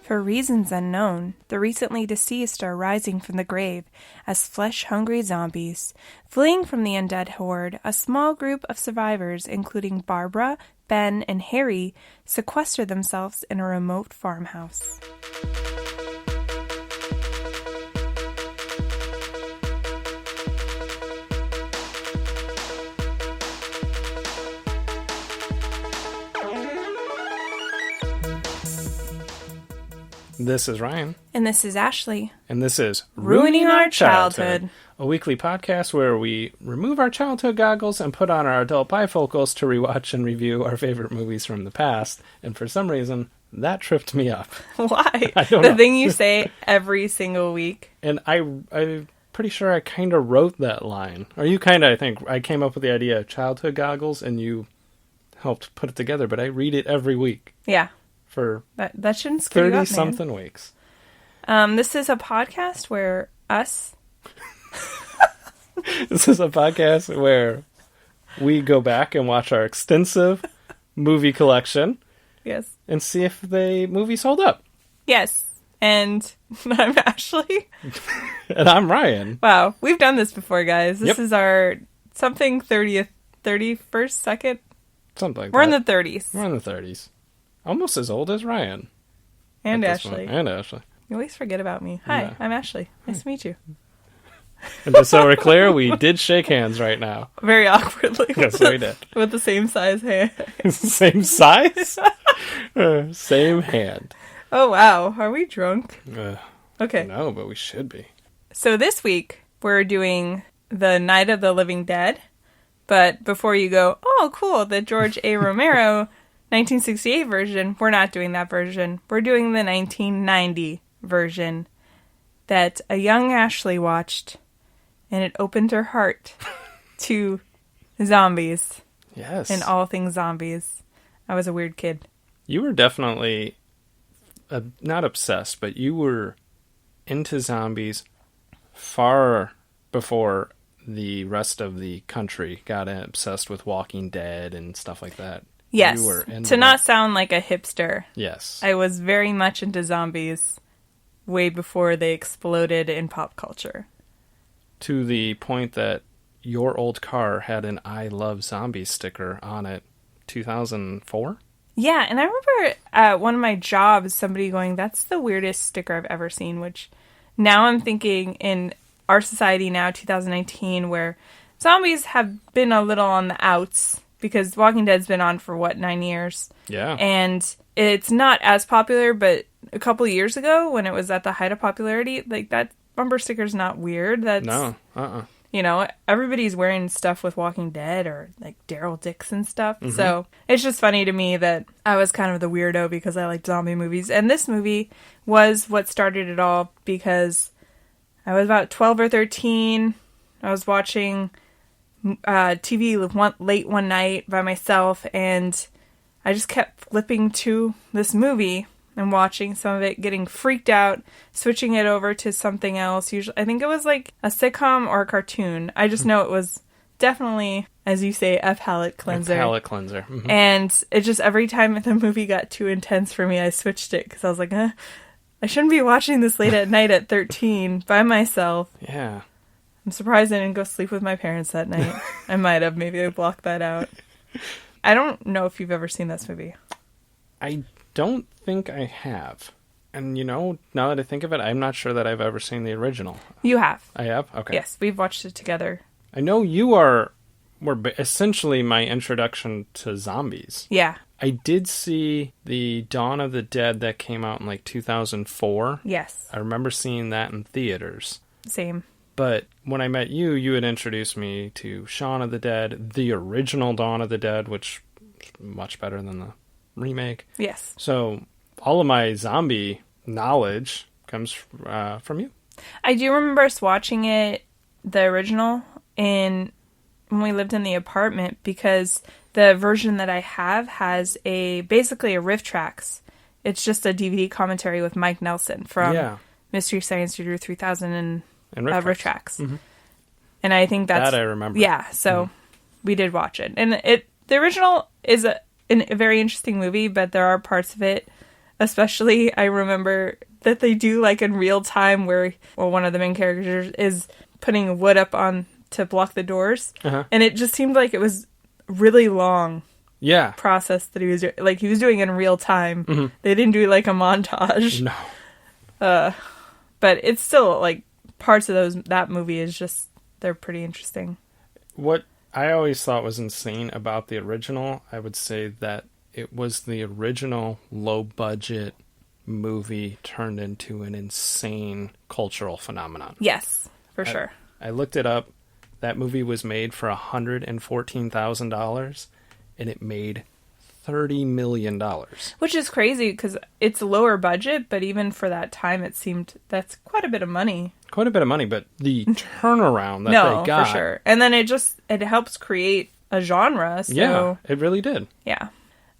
For reasons unknown, the recently deceased are rising from the grave as flesh-hungry zombies. Fleeing from the undead horde, a small group of survivors, including Barbara, Ben, and Harry, sequester themselves in a remote farmhouse. This is Ryan. And this is Ashley. And this is Ruining Our Childhood, a weekly podcast where we remove our childhood goggles and put on our adult bifocals to rewatch and review our favorite movies from the past. And for some reason, that tripped me up. Why? I don't know. The thing you say every single week. And I'm pretty sure I kind of wrote that line. Or you kind of, I think. I came up with the idea of childhood goggles and you helped put it together. But I read it every week. Yeah. For that shouldn't screw you up, 30-something weeks. This is a podcast where This is a podcast where we go back and watch our extensive movie collection. Yes. And see if the movies hold up. Yes. And I'm Ashley. And I'm Ryan. Wow. We've done this before, guys. This Yep. is our 30th, 31st, second? Something like We're that. in the 30s. We're in the 30s. Almost as old as Ryan. And Ashley. And Ashley. You always forget about me. Hi, Yeah. I'm Ashley. Nice to meet you. And just so we're clear, we did shake hands right now. Very awkwardly. Yes, we did. With the same size hand. Same size? Same hand. Oh, wow. Are we drunk? Okay. No, but we should be. So this week, we're doing the Night of the Living Dead. But before you go, oh, cool, the George A. Romero 1968 version, we're not doing that version. We're doing the 1990 version that a young Ashley watched, and it opened her heart to zombies. Yes. And all things zombies. I was a weird kid. You were definitely, not obsessed, but you were into zombies far before the rest of the country got obsessed with Walking Dead and stuff like that. Yes, You were into to not that. sound like a hipster. Yes. I was very much into zombies way before they exploded in pop culture. To the point that your old car had an I Love Zombies sticker on it, 2004? Yeah, and I remember at one of my jobs, somebody going, that's the weirdest sticker I've ever seen, which now I'm thinking in our society now, 2019, where zombies have been a little on the outs, because Walking Dead's been on for, 9 years? Yeah. And it's not as popular, but a couple years ago, when it was at the height of popularity, like, that bumper sticker's not weird. That's, No, you know, everybody's wearing stuff with Walking Dead or, like, Daryl Dixon stuff. Mm-hmm. So it's just funny to me that I was kind of the weirdo because I liked zombie movies. And this movie was what started it all, because I was about 12 or 13. I was watching TV late one night by myself, and I just kept flipping to this movie and watching some of it, getting freaked out, switching it over to something else. Usually, I think it was like a sitcom or a cartoon. I just know it was definitely, as you say, a palate cleanser. A palate cleanser. Mm-hmm. And it just, every time the movie got too intense for me, I switched it, because I was like, I shouldn't be watching this late at night at 13 by myself. Yeah. I'm surprised I didn't go sleep with my parents that night. I might have. Maybe I blocked that out. I don't know if you've ever seen this movie. I don't think I have. And, you know, now that I think of it, I'm not sure that I've ever seen the original. You have. I have? Okay. Yes, we've watched it together. I know you were essentially my introduction to zombies. Yeah. I did see the Dawn of the Dead that came out in like 2004. Yes. I remember seeing that in theaters. Same. But when I met you, you had introduced me to Shaun of the Dead, the original Dawn of the Dead, which is much better than the remake. Yes. So all of my zombie knowledge comes from you. I do remember us watching it, the original, when we lived in the apartment, because the version that I have has basically a riff tracks. It's just a DVD commentary with Mike Nelson from Mystery Science Theater 3000 and riff tracks. Mm-hmm. And I think that I remember. Yeah, so we did watch it. And the original is a very interesting movie, but there are parts of it Especially, I remember that they do like in real time where one of the main characters is putting wood up on to block the doors. And it just seemed like it was really long process that he was doing. Like, he was doing it in real time. They didn't do like a montage. No. But it's still like parts of that movie is just, they're pretty interesting. What I always thought was insane about the original, I would say that it was the original low-budget movie turned into an insane cultural phenomenon. Yes, for sure. I looked it up. That movie was made for $114,000, and it made $30 million. Which is crazy, because it's lower budget, but even for that time, it seemed that's quite a bit of money. Quite a bit of money, but the turnaround that they got. For sure. And then it helps create a genre. So. Yeah, it really did. Yeah.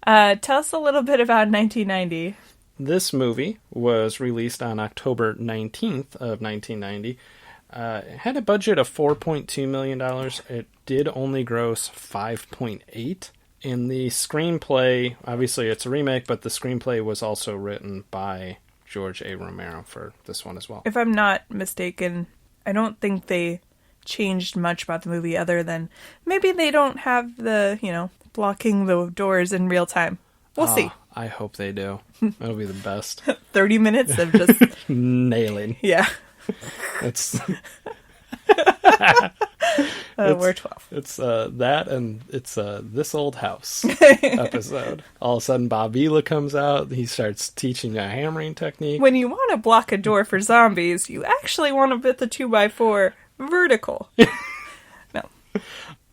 Tell us a little bit about 1990. This movie was released on October 19th of 1990. It had a budget of $4.2 million. It did only gross $5.8. In the screenplay, obviously it's a remake, but the screenplay was also written by George A. Romero for this one as well. If I'm not mistaken, I don't think they changed much about the movie other than maybe they don't have the, blocking the doors in real time. We'll see. I hope they do. That'll be the best. 30 minutes of just... nailing. Yeah. It's... we're 12. It's that, and it's This Old House episode. All of a sudden, Bob Vila comes out. He starts teaching a hammering technique. When you want to block a door for zombies, you actually want to put the 2x4 vertical. No.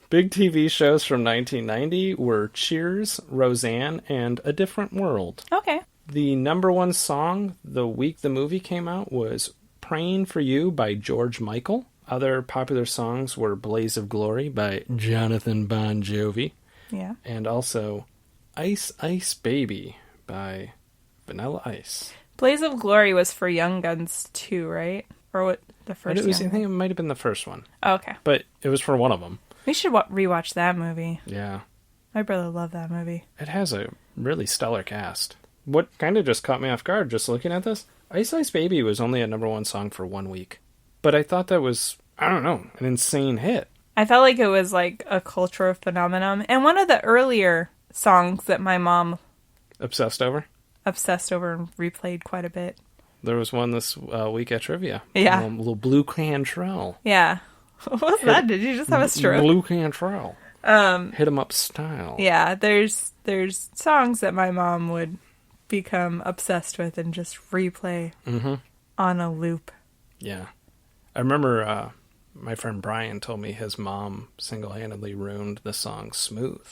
Big TV shows from 1990 were Cheers, Roseanne, and A Different World. Okay. The number one song the week the movie came out was Praying for You by George Michael. Other popular songs were Blaze of Glory by Jonathan Bon Jovi. Yeah. And also Ice Ice Baby by Vanilla Ice. Blaze of Glory was for Young Guns too, right? Or what? The first one? I think it might have been the first one. Oh, okay. But it was for one of them. We should rewatch that movie. Yeah. My brother loved that movie. It has a really stellar cast. What kind of just caught me off guard just looking at this, Ice Ice Baby was only a number one song for 1 week. But I thought that was, I don't know, an insane hit. I felt like it was like a cultural phenomenon. And one of the earlier songs that my mom... Obsessed over and replayed quite a bit. There was one this week at Trivia. Yeah. A little Blue Cantrell. Yeah. What was that? Did you just have a stroke? Blue Cantrell. Hit 'em up style. Yeah, there's songs that my mom would become obsessed with and just replay on a loop. Yeah. I remember my friend Brian told me his mom single-handedly ruined the song Smooth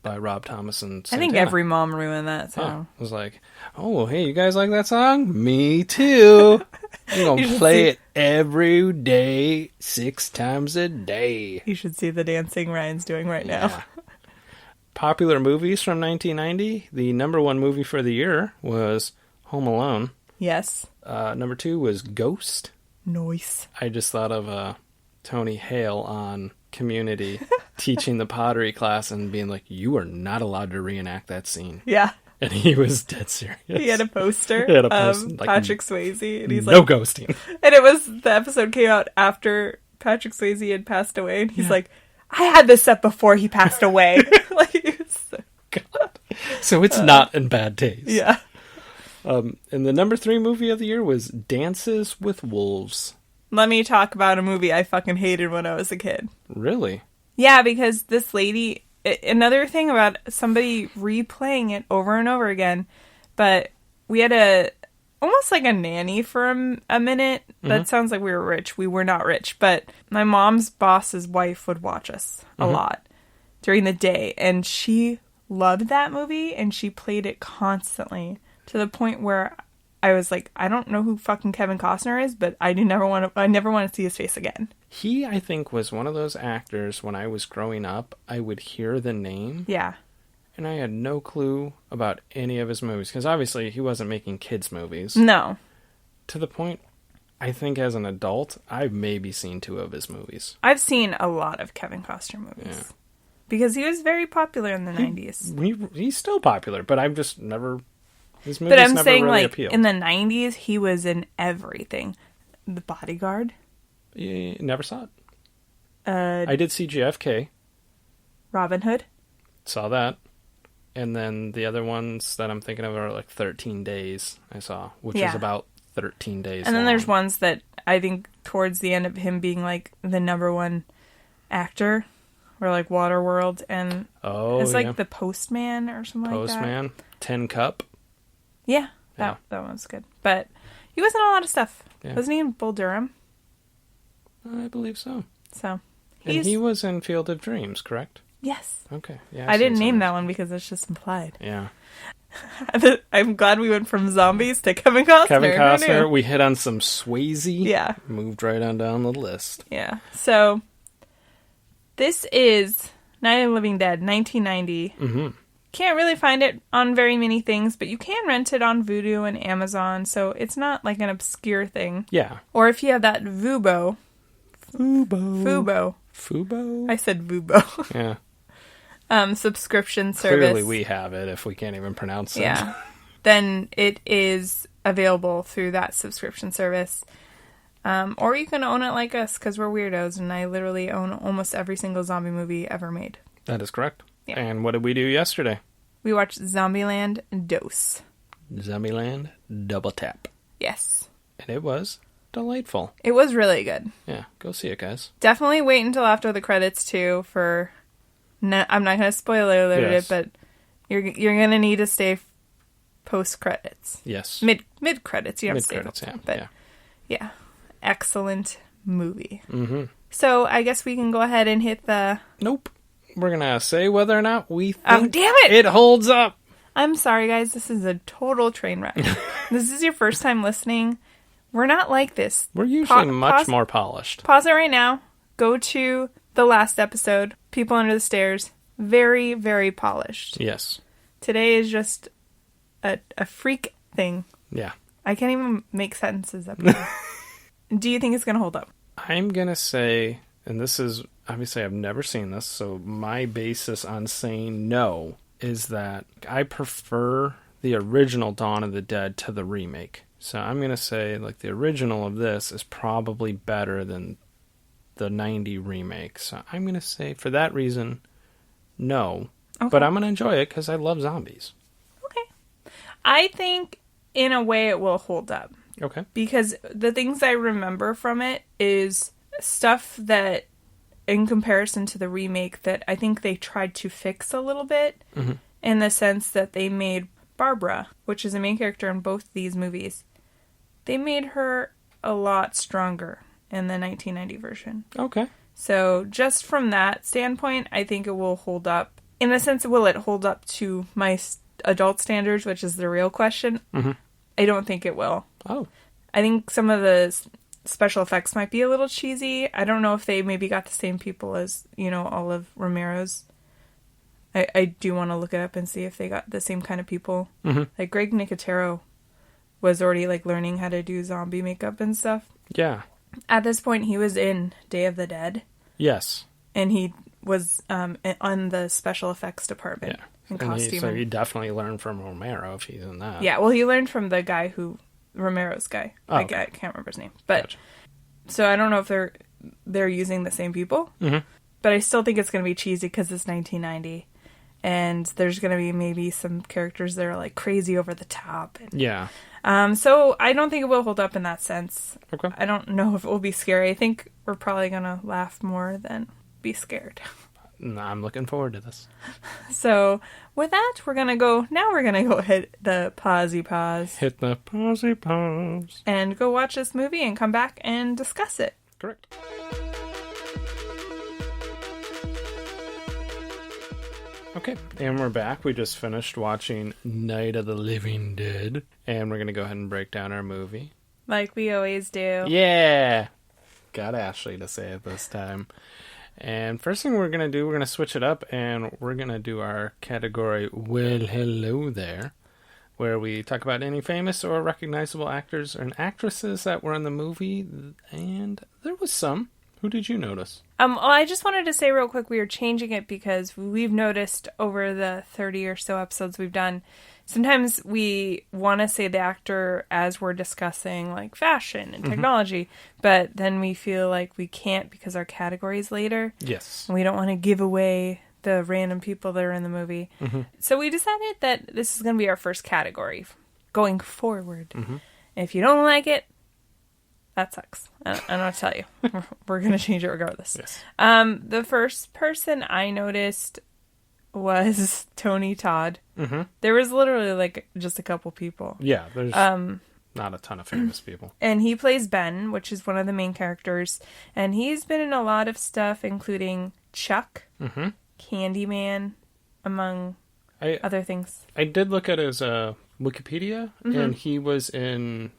by Rob Thomas and Santana. I think every mom ruined that song. I was like, oh, hey, you guys like that song? Me too. I'm going to play it every day, 6 times a day. You should see the dancing Ryan's doing right now. Popular movies from 1990. The number one movie for the year was Home Alone. Yes. Number 2 was Ghost. Nice. I just thought of Tony Hale on Community teaching the pottery class and being like, you are not allowed to reenact that scene. Yeah. And he was dead serious. He had a poster of like, Patrick Swayze. And he's no like, ghosting. And the episode came out after Patrick Swayze had passed away. And he's like, I had this set before he passed away. God. So it's not in bad taste. Yeah. And the number 3 movie of the year was Dances with Wolves. Let me talk about a movie I fucking hated when I was a kid. Really? Yeah, because this lady... Another thing about somebody replaying it over and over again, but we had almost like a nanny for a minute. That sounds like we were rich. We were not rich, but my mom's boss's wife would watch us a lot during the day, and she loved that movie, and she played it constantly to the point where I was like, I don't know who fucking Kevin Costner is, but I never want to see his face again. He, I think, was one of those actors when I was growing up, I would hear the name. Yeah. And I had no clue about any of his movies. Because obviously he wasn't making kids' movies. No. To the point, I think as an adult, I've maybe seen 2 of his movies. I've seen a lot of Kevin Costner movies. Yeah. Because he was very popular in the 90s. He's still popular, but I've just never These movies But I'm never saying, really like, appealed. in the 90s, he was in everything. The Bodyguard. You never saw it. Uh, I did see JFK. Robin Hood. Saw that. And then the other ones that I'm thinking of are like 13 Days I saw, which is about 13 days And then long. there's ones that I think towards the end of him being like the number one actor, or like Waterworld, and it's like The Postman or something like that. Postman, Tin Cup. Yeah, that one's good. But he was in a lot of stuff. Yeah. Wasn't he in Bull Durham? I believe so. So And he was in Field of Dreams, correct? Yes. Okay. Yeah. I didn't name that one because it's just implied. Yeah. I'm glad we went from zombies to Kevin Costner. Kevin Costner. We hit on some Swayze. Yeah. Moved right on down the list. Yeah. So this is Night of the Living Dead, 1990. Mm-hmm. Can't really find it on very many things, but you can rent it on Vudu and Amazon, so it's not like an obscure thing. Yeah. Or if you have that Fubo. I said Vubo. Yeah. Subscription service. Clearly we have it if we can't even pronounce it. Yeah. Then it is available through that subscription service. Or you can own it like us, because we're weirdos, and I literally own almost every single zombie movie ever made. That is correct. Yeah. And what did we do yesterday? We watched Zombieland Dose. Zombieland Double Tap. Yes. And it was delightful. It was really good. Yeah, go see it, guys. Definitely wait until after the credits, too, for... I'm not going to spoiler alert it, but you're going to need to stay post-credits. Yes. Mid-credits. You have to stay. Mid-credits, yeah. But, yeah. Excellent movie. Mm-hmm. So, I guess we can go ahead and hit the... Nope. We're going to say whether or not we think damn it! It holds up. I'm sorry, guys. This is a total train wreck. This is your first time listening. We're not like this. We're usually much more polished. Pause it right now. Go to the last episode, People Under the Stairs. Very, very polished. Yes. Today is just a freak thing. Yeah. I can't even make sentences up here. Do you think it's going to hold up? I'm going to say, and this is, obviously I've never seen this, so my basis on saying no is that I prefer the original Dawn of the Dead to the remake. So I'm going to say, like, the original of this is probably better than the 90 remake. So I'm going to say, for that reason, no. Okay. But I'm going to enjoy it because I love zombies. Okay. I think, in a way, it will hold up. Okay. Because the things I remember from it is stuff that, in comparison to the remake, that I think they tried to fix a little bit, in the sense that they made Barbara, which is the main character in both these movies, they made her a lot stronger in the 1990 version. Okay. So just from that standpoint, I think it will hold up. In the sense, will it hold up to my adult standards, which is the real question? Mm-hmm. I don't think it will. Oh. I think some of the special effects might be a little cheesy. I don't know if they maybe got the same people as, all of Romero's. I do want to look it up and see if they got the same kind of people. Mm-hmm. Like Greg Nicotero was already learning how to do zombie makeup and stuff. Yeah. At this point, he was in Day of the Dead. Yes. And he was on the special effects department. Yeah. And costume. So you definitely learned from Romero if he's in that. Yeah, well, he learned from the guy Romero's guy. Oh, okay. I can't remember his name. But gotcha. So I don't know if they're using the same people. Mm-hmm. But I still think it's going to be cheesy because it's 1990. And there's going to be maybe some characters that are crazy over the top. And, yeah. So I don't think it will hold up in that sense. Okay. I don't know if it will be scary. I think we're probably going to laugh more than be scared. I'm looking forward to this. So with that, we're going to go hit the pause. Hit the pause. And go watch this movie and come back and discuss it. Correct. Okay, and we're back. We just finished watching Night of the Living Dead, and we're going to go ahead and break down our movie. Like we always do. Yeah! Got Ashley to say it this time. And first thing we're going to do, we're going to switch it up, and we're going to do our category, Well, Hello There, where we talk about any famous or recognizable actors and actresses that were in the movie, and there was some. Who did you notice? Well, I just wanted to say real quick, we are changing it because we've noticed over the 30 or so episodes we've done sometimes we want to say the actor as we're discussing like fashion and technology, but then we feel like we can't because our category is later. Yes. And we don't want to give away the random people that are in the movie. So we decided that this is going to be our first category going forward. And if you don't like it, that sucks. I don't know what to tell you. We're going to change it regardless. Yes. The first person I noticed was Tony Todd. There was literally like just a couple people. Yeah, there's not a ton of famous people. And he plays Ben, which is one of the main characters. And he's been in a lot of stuff, including Chuck, Candyman, among other things. I did look at his Wikipedia, and he was in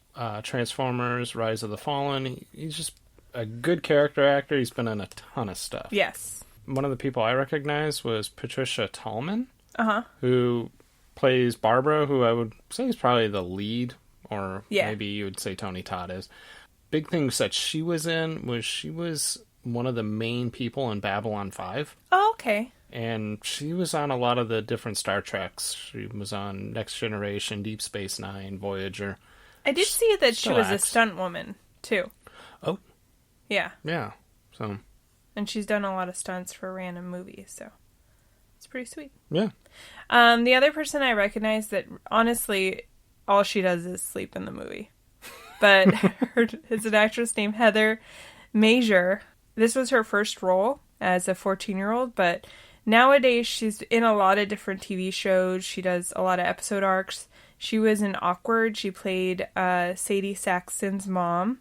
Transformers, Rise of the Fallen. He's just a good character actor. He's been in a ton of stuff. Yes. One of the people I recognized was Patricia Tallman, who plays Barbara, who I would say is probably the lead, or maybe you would say Tony Todd is. Big things that she was in was she was one of the main people in Babylon 5. Oh, okay. And she was on a lot of the different Star Treks. She was on Next Generation, Deep Space Nine, Voyager. I did see that she was acts. a stunt woman, too. Oh. Yeah. Yeah. So. And she's done a lot of stunts for random movies, so it's pretty sweet. Yeah. The other person I recognize that, honestly, all she does is sleep in the movie. But it's an actress named Heather Major. This was her first role as a 14-year-old, but nowadays she's in a lot of different TV shows. She does a lot of episode arcs. She was in Awkward. She played Sadie Saxton's mom,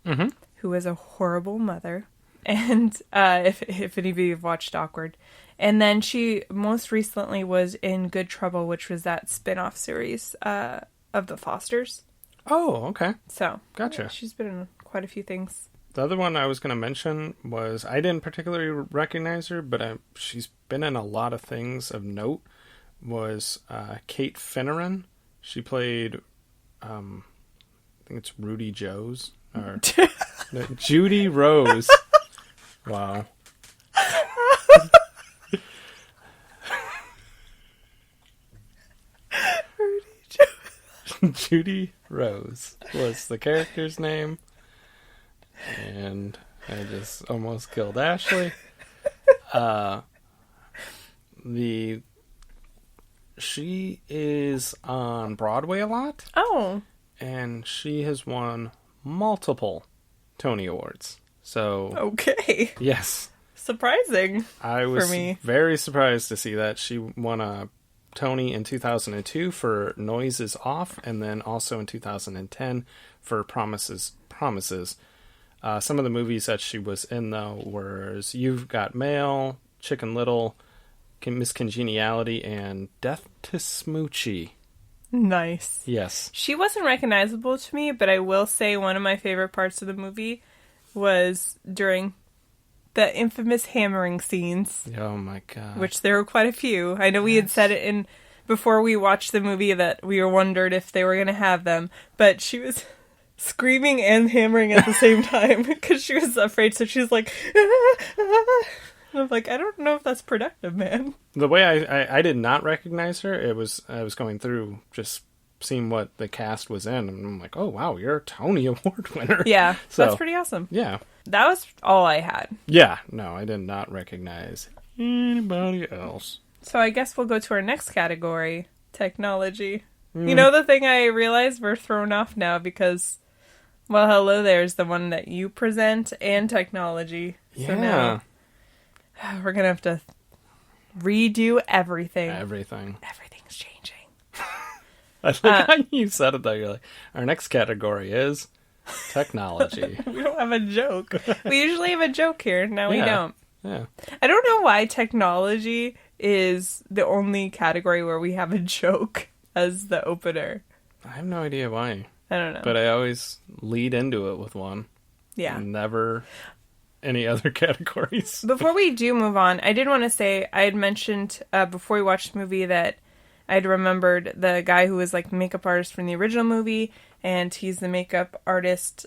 who was a horrible mother. And if any of you have watched Awkward. And then she most recently was in Good Trouble, which was that spin-off series of The Fosters. Oh, okay. So, gotcha. Yeah, she's been in quite a few things. The other one I was going to mention was, I didn't particularly recognize her, but she's been in a lot of things of note, was Kate Finneran. She played, I think it's Rudy Joe's, or no, Judy Rose. Wow. Judy Rose was the character's name. And I just almost killed Ashley. She is on Broadway a lot. Oh. And she has won multiple Tony Awards. So okay. Yes. Surprising. I was for me. Very surprised to see that. She won a Tony in 2002 for Noises Off, and then also in 2010 for Promises. Some of the movies that she was in, though, was You've Got Mail, Chicken Little, Miss Congeniality, and Death to Smoochie. Nice. Yes. She wasn't recognizable to me, but I will say one of my favorite parts of the movie was during the infamous hammering scenes. Oh my god. Which there were quite a few. I know we had said it in before we watched the movie that we were wondered if they were going to have them, but she was screaming and hammering at the same time because she was afraid, so she's like, and I'm like, I don't know if that's productive, man. The way I did not recognize her, I was going through just seeing what the cast was in, and I'm like, oh wow, you're a Tony Award winner. Yeah, so, that's pretty awesome. Yeah. That was all I had. Yeah, no, I did not recognize anybody else. So I guess we'll go to our next category, technology. You know the thing I realized we're thrown off now because, well, Hello There is the one that you present and technology. Yeah. So now we're going to have to redo everything. Everything's changing. I like how you said it though. You're like, our next category is technology. We don't have a joke. We usually have a joke here. Now we don't. Yeah. I don't know why technology is the only category where we have a joke as the opener. I have no idea why. I don't know. But I always lead into it with one. Yeah. Never any other categories. Before we do move on, I did want to say, I had mentioned before we watched the movie that I'd remembered the guy who was like the makeup artist from the original movie, and he's the makeup artist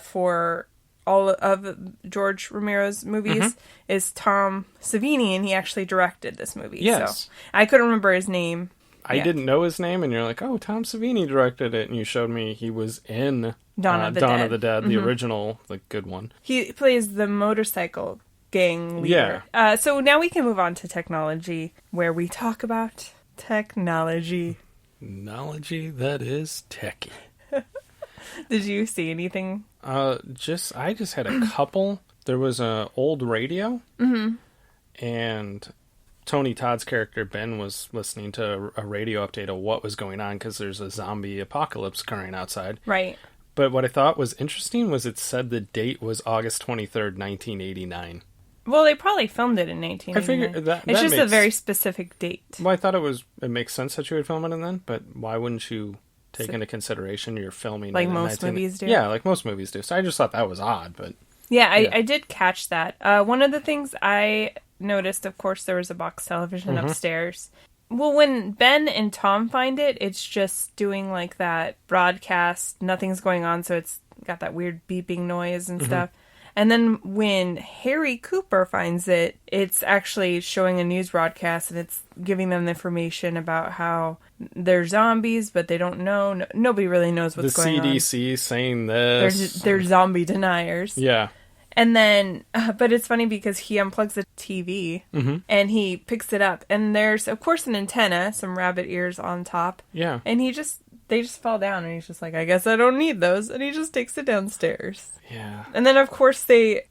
for all of George Romero's movies, is Tom Savini, and he actually directed this movie. Yes. So I couldn't remember his name. I didn't know his name, and you're like, oh, Tom Savini directed it, and you showed me he was in Dawn of the Dead, the original, the good one. He plays the motorcycle gang leader. Yeah. So now we can move on to technology, where we talk about technology. Technology that is techie. Did you see anything? I just had a couple. There was an old radio, and Tony Todd's character Ben was listening to a radio update of what was going on because there's a zombie apocalypse occurring outside. Right. But what I thought was interesting was it said the date was August 23rd, 1989. Well, they probably filmed it in 1989. I figured it's just a very specific date. Well, I thought it makes sense that you would film it in then, but why wouldn't you take into consideration you're filming like most movies do? Yeah, like most movies do. So I just thought that was odd, but... Yeah, I did catch that. One of the things I noticed, of course, there was a box television upstairs. Well, when Ben and Tom find it, it's just doing like that broadcast, nothing's going on, so it's got that weird beeping noise and stuff. And then when Harry Cooper finds it, it's actually showing a news broadcast, and it's giving them the information about how they're zombies, but they don't know. Nobody really knows what's going on. The CDC saying this. They're zombie deniers. Yeah. And then, but it's funny because he unplugs the TV, and he picks it up, and there's, of course, an antenna, some rabbit ears on top. Yeah. And they just fall down, and he's just like, I guess I don't need those, and he just takes it downstairs. Yeah. And then, of course,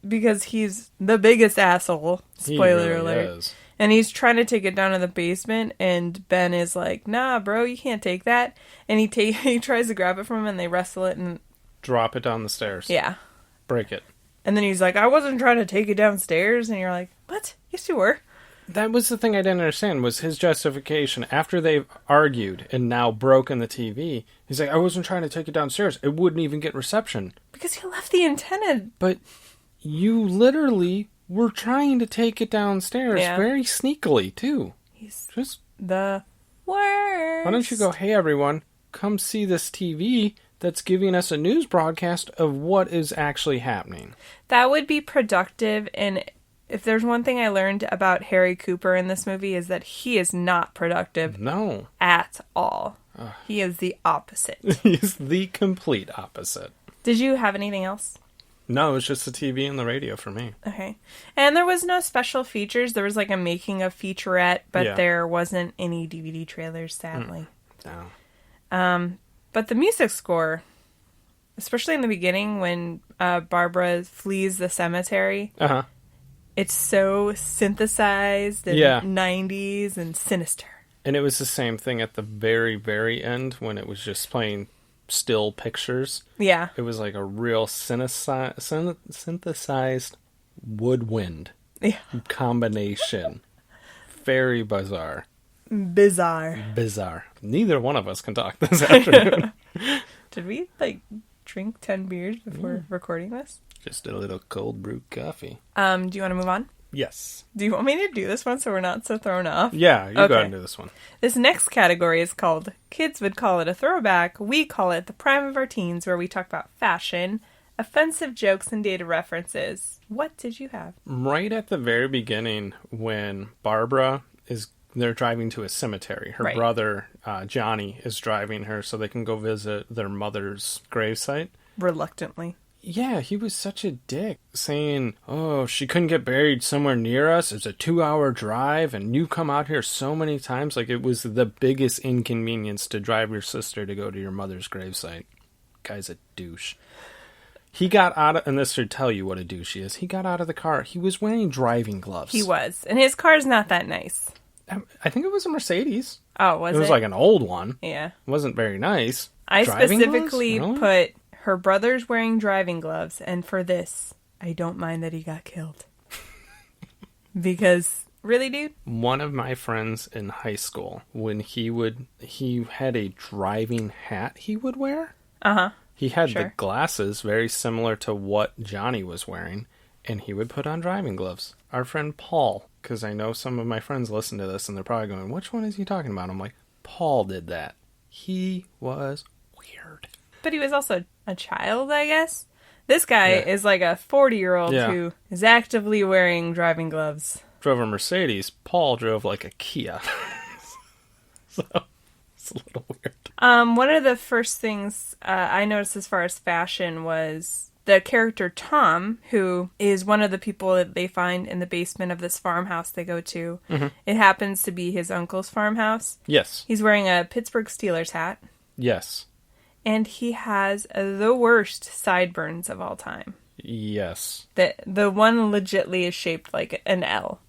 because he's the biggest asshole, spoiler alert, is. And he's trying to take it down to the basement, and Ben is like, nah, bro, you can't take that. And he tries to grab it from him, and they wrestle it, and... drop it down the stairs. Yeah. Break it. And then he's like, I wasn't trying to take it downstairs, and you're like, what? Yes, you were. That was the thing I didn't understand, was his justification. After they've argued and now broken the TV, he's like, I wasn't trying to take it downstairs. It wouldn't even get reception. Because he left the antenna. But you literally were trying to take it downstairs very sneakily, too. He's just the worst. Why don't you go, hey, everyone, come see this TV that's giving us a news broadcast of what is actually happening. That would be productive, and... if there's one thing I learned about Harry Cooper in this movie is that he is not productive. No. At all. He is the opposite. He's the complete opposite. Did you have anything else? No, it was just the TV and the radio for me. Okay. And there was no special features. There was like a making of featurette, but there wasn't any DVD trailers, sadly. No. But the music score, especially in the beginning when Barbara flees the cemetery... it's so synthesized and 90s and sinister. And it was the same thing at the very, very end when it was just playing still pictures. Yeah. It was like a real synthesized woodwind combination. Very bizarre. Bizarre. Neither one of us can talk this afternoon. Did we, drink 10 beers before recording this? Just a little cold brewed coffee. Do you want to move on? Yes. Do you want me to do this one so we're not so thrown off? Yeah, you go ahead and do this one. This next category is called Kids Would Call It a Throwback. We call it the Prime of Our Teens, where we talk about fashion, offensive jokes, and dated references. What did you have? Right at the very beginning, when they're driving to a cemetery. Her brother, Johnny, is driving her so they can go visit their mother's gravesite. Reluctantly. Yeah, he was such a dick, saying, oh, she couldn't get buried somewhere near us. It's a 2-hour drive, and you come out here so many times. Like, it was the biggest inconvenience to drive your sister to go to your mother's gravesite. Guy's a douche. He got out of, and this should tell you what a douche he is, he got out of the car. He was wearing driving gloves. He was, and his car's not that nice. I think it was a Mercedes. Oh, was it? It was like an old one. Yeah. It wasn't very nice. I specifically put... her brother's wearing driving gloves, and for this, I don't mind that he got killed. Because, really, dude? One of my friends in high school, when he had a driving hat he would wear. Uh-huh. He had the glasses very similar to what Johnny was wearing, and he would put on driving gloves. Our friend Paul, because I know some of my friends listen to this, and they're probably going, which one is he talking about? I'm like, Paul did that. He was weird. But he was also a child, I guess. This guy is like a 40-year-old who is actively wearing driving gloves. Drove a Mercedes. Paul drove like a Kia. So It's a little weird. One of the first things I noticed as far as fashion was the character Tom, who is one of the people that they find in the basement of this farmhouse they go to. Mm-hmm. It happens to be his uncle's farmhouse. Yes. He's wearing a Pittsburgh Steelers hat. Yes. And he has the worst sideburns of all time. Yes. The one legitly is shaped like an L.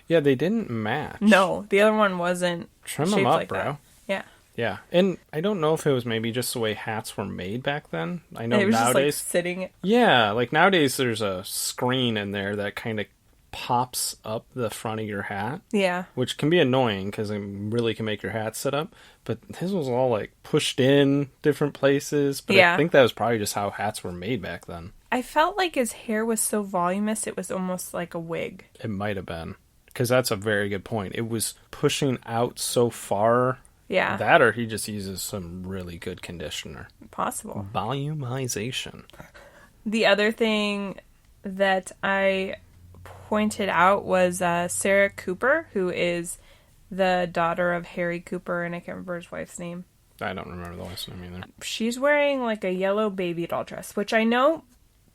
Yeah, they didn't match. No, the other one wasn't Trim shaped them up, like bro. that. Yeah. Yeah, and I don't know if it was maybe just the way hats were made back then. I know It was nowadays... just like sitting... Yeah, like nowadays there's a screen in there that kind of pops up the front of your hat. Yeah. Which can be annoying because it really can make your hat sit up. But his was all like pushed in different places. But yeah. I think that was probably just how hats were made back then. I felt like his hair was so voluminous it was almost like a wig. It might have been. Because that's a very good point. It was pushing out so far... Yeah. That or he just uses some really good conditioner. Possible. Volumization. The other thing that I pointed out was Sarah Cooper, who is the daughter of Harry Cooper, and I can't remember his wife's name. I don't remember the wife's name either. She's wearing like a yellow baby doll dress, which I know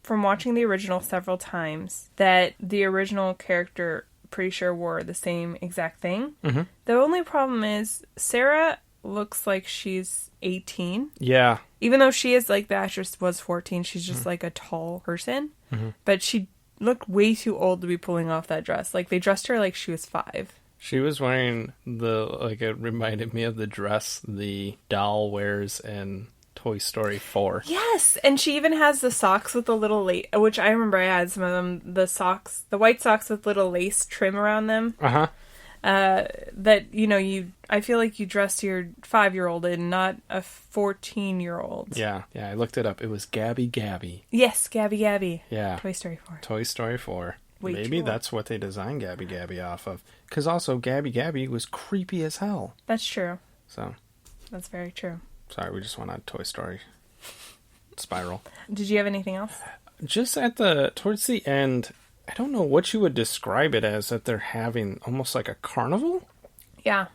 from watching the original several times that the original character... pretty sure wore the same exact thing. Mm-hmm. The only problem is Sarah looks like she's 18. Yeah. Even though she is like the actress was 14, she's just like a tall person. Mm-hmm. But she looked way too old to be pulling off that dress. Like they dressed her like she was 5. She was wearing it reminded me of the dress the doll wears in Toy Story 4. Yes, and she even has the socks with the little lace, which I remember I had some of them, the white socks with little lace trim around them. Uh-huh. That, I feel like you dressed your 5-year-old in, not a 14-year-old. Yeah, I looked it up. It was Gabby Gabby. Yes, Gabby Gabby. Yeah. Toy Story 4. Toy Story 4. Way Maybe that's what they designed Gabby Gabby off of. Because also, Gabby Gabby was creepy as hell. That's true. So. That's very true. Sorry, we just went on Toy Story spiral. Did you have anything else? Just towards the end, I don't know what you would describe it as, that they're having almost like a carnival? Yeah.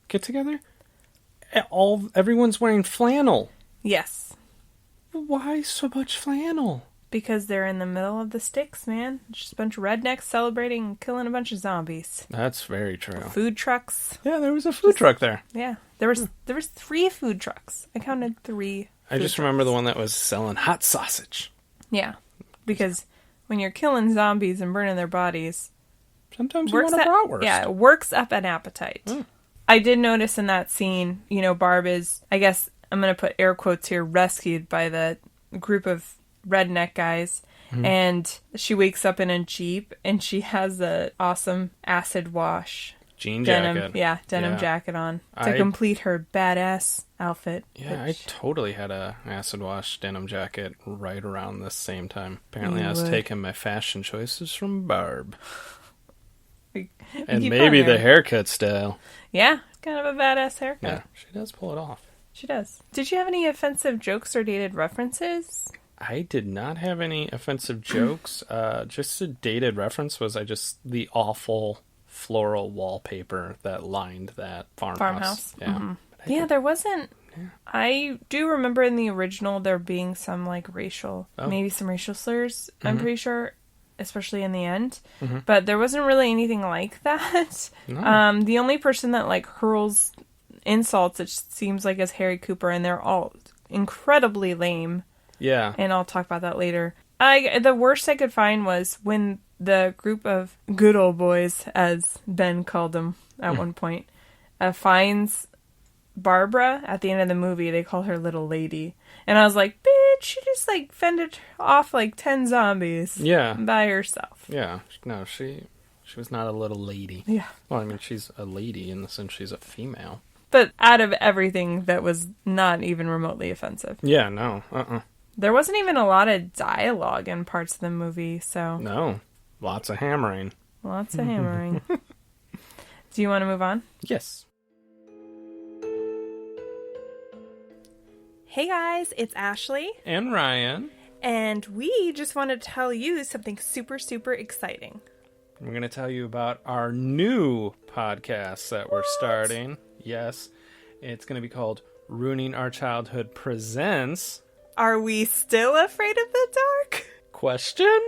Get together? Everyone's wearing flannel. Yes. Why so much flannel? Because they're in the middle of the sticks, man. Just a bunch of rednecks celebrating and killing a bunch of zombies. That's very true. Food trucks. Yeah, there was a food truck there. Yeah. There was 3 food trucks. I counted 3. I just remember the one that was selling hot sausage. Yeah. Because when you're killing zombies and burning their bodies, sometimes you want a bratwurst. Yeah, it works up an appetite. I did notice in that scene, Barb is, I guess I'm going to put air quotes here, rescued by the group of redneck guys, and she wakes up in a Jeep and she has the awesome acid wash denim jacket on to complete her badass outfit. Yeah, I totally had a acid wash denim jacket right around the same time. Apparently I was taking my fashion choices from Barb. And maybe the haircut style. Yeah, kind of a badass haircut. Yeah, she does pull it off. She does. Did you have any offensive jokes or dated references? I did not have any offensive jokes. Just a dated reference was the awful floral wallpaper that lined that farmhouse. Yeah. Mm-hmm. Yeah, there wasn't... Yeah. I do remember in the original there being some maybe some racial slurs, I'm pretty sure, especially in the end. Mm-hmm. But there wasn't really anything like that. No. The only person that hurls insults, it seems like, is Harry Cooper, and they're all incredibly lame. Yeah. And I'll talk about that later. The worst I could find was when the group of good old boys, as Ben called them at one point, finds Barbara at the end of the movie. They call her Little Lady. And I was like, bitch, she just fended off 10 zombies. Yeah. By herself. Yeah. No, she was not a little lady. Yeah. Well, I mean, she's a lady in the sense she's a female. But out of everything, that was not even remotely offensive. Yeah, no. There wasn't even a lot of dialogue in parts of the movie, so... No. Lots of hammering. Lots of hammering. Do you want to move on? Yes. Hey guys, it's Ashley. And Ryan. And we just want to tell you something super, super exciting. We're going to tell you about our new podcast that we're starting. Yes. It's going to be called Ruining Our Childhood Presents... Are we still afraid of the dark? Question?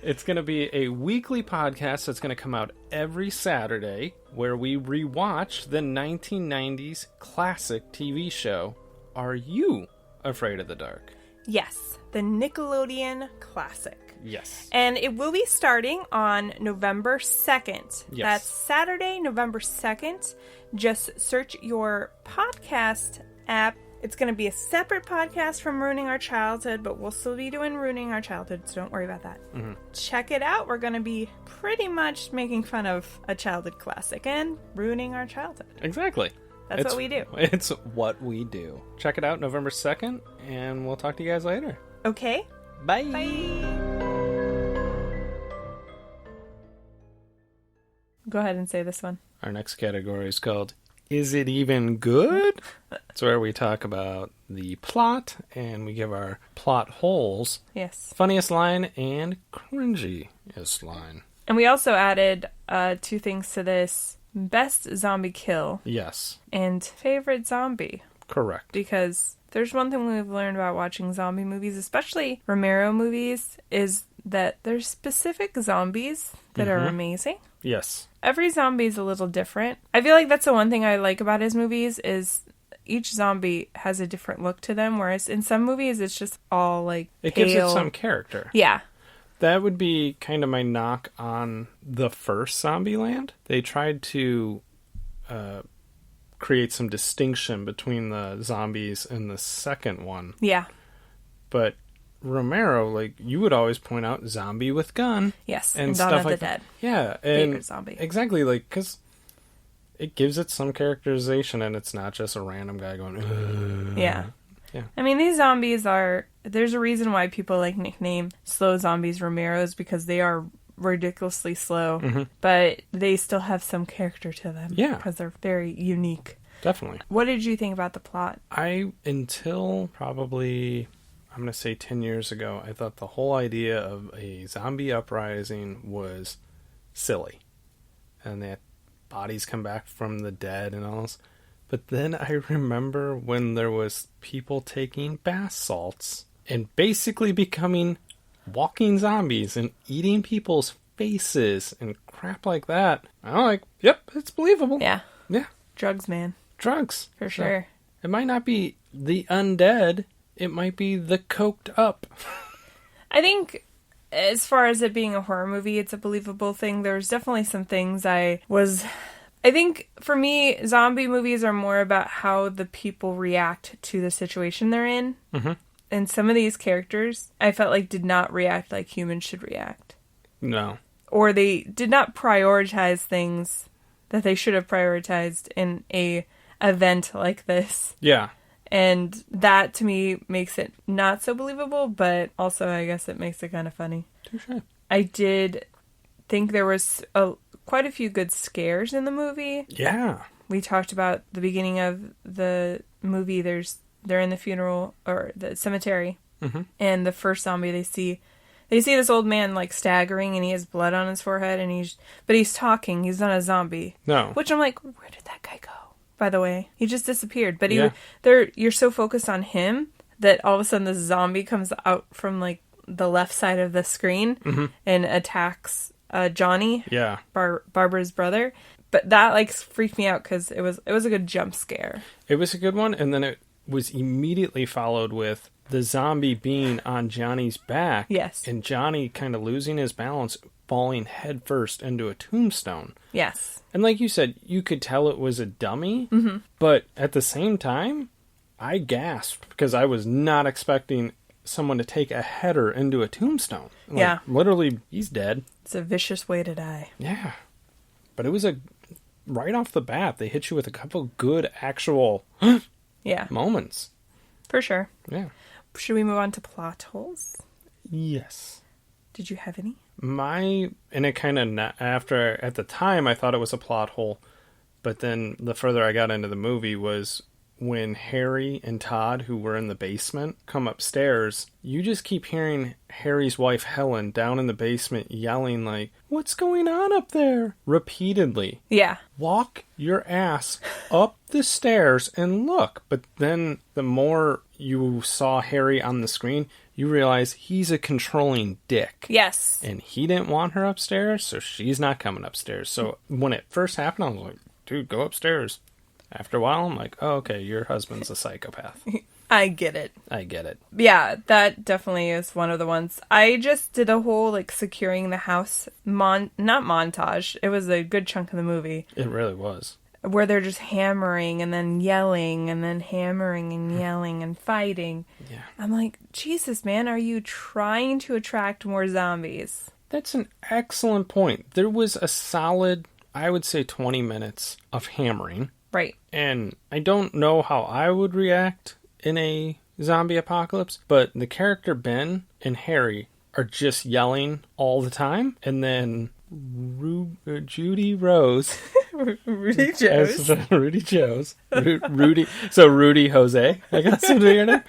It's going to be a weekly podcast that's going to come out every Saturday where we rewatch the 1990s classic TV show, Are You Afraid of the Dark? Yes, the Nickelodeon classic. Yes. And it will be starting on November 2nd. Yes. That's Saturday, November 2nd. Just search your podcast app. It's going to be a separate podcast from Ruining Our Childhood, but we'll still be doing Ruining Our Childhood, so don't worry about that. Mm-hmm. Check it out. We're going to be pretty much making fun of a childhood classic and ruining our childhood. Exactly. That's what we do. It's what we do. Check it out November 2nd, and we'll talk to you guys later. Okay. Bye. Bye. Go ahead and say this one. Our next category is called Is It Even Good? It's where we talk about the plot and we give our plot holes. Yes. Funniest line and cringiest line. And we also added 2 things to this. Best zombie kill. Yes. And favorite zombie. Correct. Because there's one thing we've learned about watching zombie movies, especially Romero movies, is that there's specific zombies that are amazing. Yes. Every zombie is a little different. I feel like that's the one thing I like about his movies is each zombie has a different look to them, whereas in some movies it's just all like It pale. gives it some character. Yeah. That would be kind of my knock on the first Zombieland. They tried to create some distinction between the zombies and the second one. Yeah. But Romero, like, you would always point out zombie with gun. Yes, and Dawn stuff of like the that. Dead. Yeah. And favorite zombie. Exactly, like, because it gives it some characterization and it's not just a random guy going, ugh. Yeah. Yeah. I mean, these zombies are... There's a reason why people like nickname slow zombies Romeros, because they are ridiculously slow, but they still have some character to them. Yeah. Because they're very unique. Definitely. What did you think about the plot? Until probably, I'm going to say 10 years ago, I thought the whole idea of a zombie uprising was silly. And that bodies come back from the dead and all this. But then I remember when there was people taking bath salts and basically becoming walking zombies and eating people's faces and crap like that. I'm like, yep, it's believable. Yeah. Yeah. Drugs, man. Drugs. For sure. It might not be the undead. It might be the coked up. I think as far as it being a horror movie, it's a believable thing. There's definitely some things I think for me, zombie movies are more about how the people react to the situation they're in. Mm-hmm. And some of these characters, I felt like did not react like humans should react. No. Or they did not prioritize things that they should have prioritized in a event like this. Yeah. And that, to me, makes it not so believable, but also, I guess, it makes it kind of funny. Touché. I did think there was quite a few good scares in the movie. Yeah. We talked about the beginning of the movie. They're in the funeral, or the cemetery, and the first zombie they see this old man, like, staggering, and he has blood on his forehead, and he's talking. He's not a zombie. No. Which I'm like, where did that guy go? By the way, he just disappeared. But you're so focused on him that all of a sudden this zombie comes out from, like, the left side of the screen and attacks Johnny, Barbara's brother. But that, like, freaked me out because it was a good jump scare. It was a good one, and then it was immediately followed with the zombie being on Johnny's back. Yes. And Johnny kind of losing his balance, falling headfirst into a tombstone. Yes. And like you said, you could tell it was a dummy, but at the same time, I gasped because I was not expecting someone to take a header into a tombstone. Like, literally, he's dead. It's a vicious way to die. Yeah. But it was right off the bat, they hit you with a couple good actual moments. For sure. Yeah. Should we move on to plot holes? Yes. Did you have any? And it kind of, at the time, I thought it was a plot hole, but then the further I got into the movie was when Harry and Todd, who were in the basement, come upstairs, you just keep hearing Harry's wife Helen down in the basement yelling like, "What's going on up there?" repeatedly. Yeah. Walk your ass up the stairs and look. But then the more you saw Harry on the screen, you realize he's a controlling dick. Yes. And he didn't want her upstairs, so she's not coming upstairs. So when it first happened, I was like, dude, go upstairs. After a while, I'm like, oh, okay, your husband's a psychopath. I get it. Yeah, that definitely is one of the ones. I just did a whole, like, securing the house, not montage. It was a good chunk of the movie. It really was. Where they're just hammering and then yelling and then hammering and yelling and fighting. Yeah. I'm like, Jesus, man, are you trying to attract more zombies? That's an excellent point. There was a solid, I would say, 20 minutes of hammering. Right. And I don't know how I would react in a zombie apocalypse, but the character Ben and Harry are just yelling all the time. And then Judy Rose. Rudy Joes. Rudy Jose, I guess would be her name.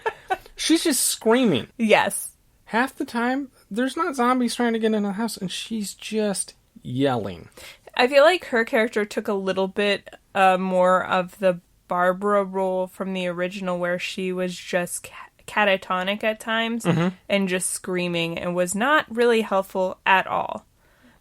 She's just screaming. Yes. Half the time, there's not zombies trying to get in the house, and she's just yelling. I feel like her character took a little bit more of the Barbara role from the original, where she was just catatonic at times and just screaming and was not really helpful at all.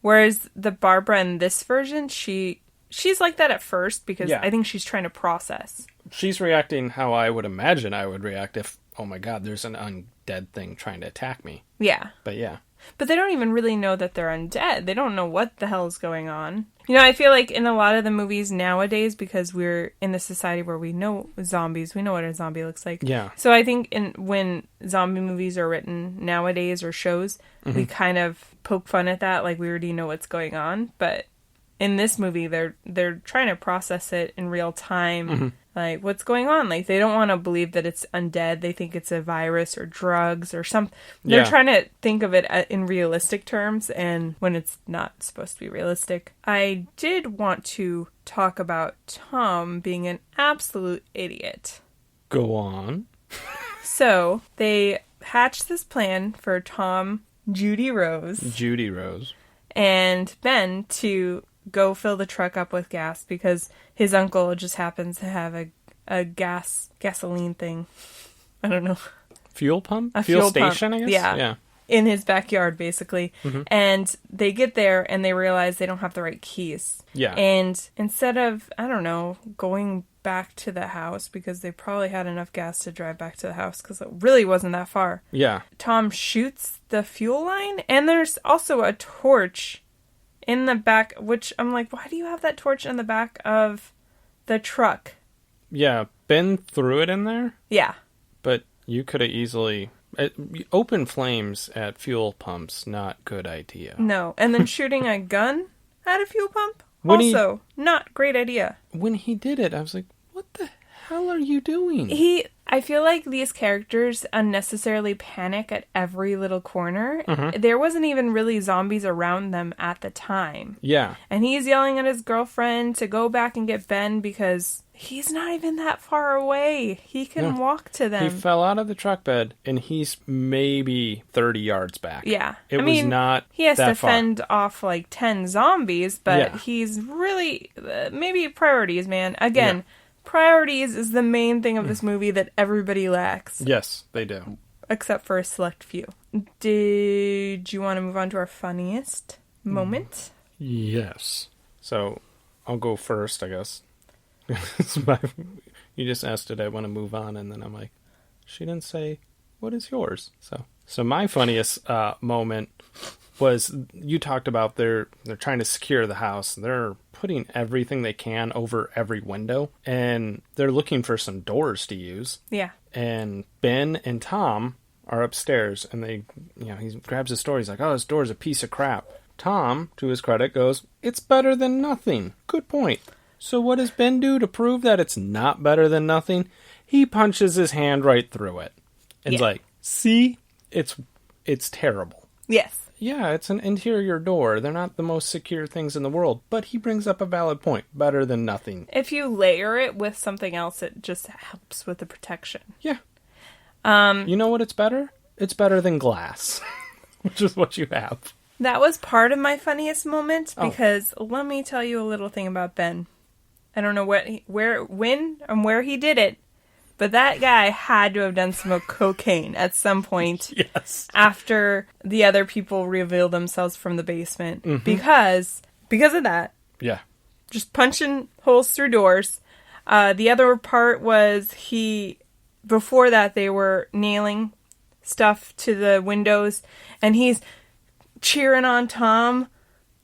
Whereas the Barbara in this version, she's like that at first because I think she's trying to process. She's reacting how I would imagine I would react if, oh my god, there's an undead thing trying to attack me. Yeah. But yeah. But they don't even really know that they're undead. They don't know what the hell is going on. You know, I feel like in a lot of the movies nowadays, because we're in the society where we know zombies, we know what a zombie looks like. Yeah. So I think when zombie movies are written nowadays or shows, we kind of poke fun at that, like we already know what's going on. But in this movie, they're trying to process it in real time. Like, what's going on? Like, they don't want to believe that it's undead. They think it's a virus or drugs or something. They're trying to think of it in realistic terms, and when it's not supposed to be realistic. I did want to talk about Tom being an absolute idiot. Go on. So, they hatched this plan for Tom, Judy Rose, and Ben to go fill the truck up with gas because his uncle just happens to have a gasoline thing. I don't know. Fuel pump? A fuel station, pump. I guess? Yeah. In his backyard, basically. And they get there and they realize they don't have the right keys. Yeah. And instead of, I don't know, going back to the house, because they probably had enough gas to drive back to the house because it really wasn't that far. Yeah. Tom shoots the fuel line, and there's also a torch in the back, which I'm like, why do you have that torch in the back of the truck? Yeah, Ben threw it in there. Yeah. But you could have easily... open flames at fuel pumps, not good idea. No. And then shooting a gun at a fuel pump? Not great idea. When he did it, I was like, what the hell are you doing? I feel like these characters unnecessarily panic at every little corner. There wasn't even really zombies around them at the time. Yeah. And he's yelling at his girlfriend to go back and get Ben because he's not even that far away. He can walk to them. He fell out of the truck bed, and he's maybe 30 yards back. Yeah. It was not he has that to far. Fend off like 10 zombies, but he's really... maybe priorities, man. Again... Priorities is the main thing of this movie that everybody lacks. Yes, they do. Except for a select few. Did you want to move on to our funniest moment? Yes. So, I'll go first, I guess. You just asked did I want to move on, and then I'm like, she didn't say, what is yours? So my funniest moment was, you talked about they're trying to secure the house. They're putting everything they can over every window, and they're looking for some doors to use. Yeah. And Ben and Tom are upstairs, and he grabs his door. He's like, oh, this door's a piece of crap. Tom, to his credit, goes, it's better than nothing. Good point. So what does Ben do to prove that it's not better than nothing? He punches his hand right through it. And he's like, see? It's terrible. Yes. Yeah, it's an interior door. They're not the most secure things in the world, but he brings up a valid point. Better than nothing. If you layer it with something else, it just helps with the protection. Yeah. You know what it's better? It's better than glass, which is what you have. That was part of my funniest moment because let me tell you a little thing about Ben. I don't know when, and where he did it, but that guy had to have done some cocaine at some point. Yes. After the other people revealed themselves from the basement. Because of that. Yeah. Just punching holes through doors. The other part was before that they were nailing stuff to the windows, and he's cheering on Tom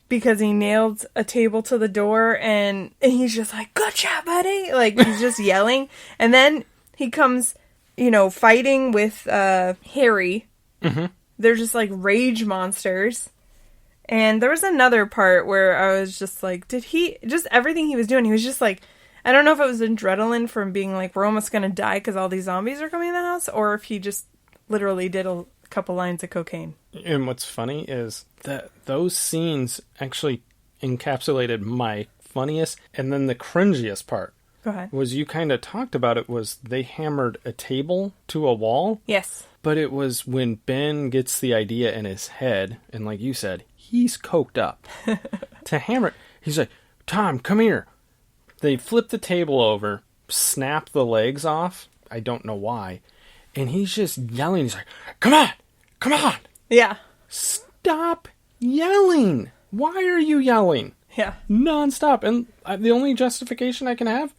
because he nailed a table to the door, and he's just like, good job, buddy! Like, he's just yelling. And then he comes, fighting with Harry. Mm-hmm. They're just like rage monsters. And there was another part where I was just like, everything he was doing, he was just like, I don't know if it was adrenaline from being like, we're almost going to die because all these zombies are coming in the house, or if he just literally did a couple lines of cocaine. And what's funny is that those scenes actually encapsulated my funniest and then the cringiest part. Go ahead. Was you kind of talked about it was they hammered a table to a wall. Yes. But it was when Ben gets the idea in his head, and like you said, he's coked up. To hammer it, he's like, Tom, come here. They flip the table over, snap the legs off. I don't know why. And he's just yelling. He's like, come on! Come on! Yeah. Stop yelling! Why are you yelling? Yeah. Non-stop. And the only justification I can have,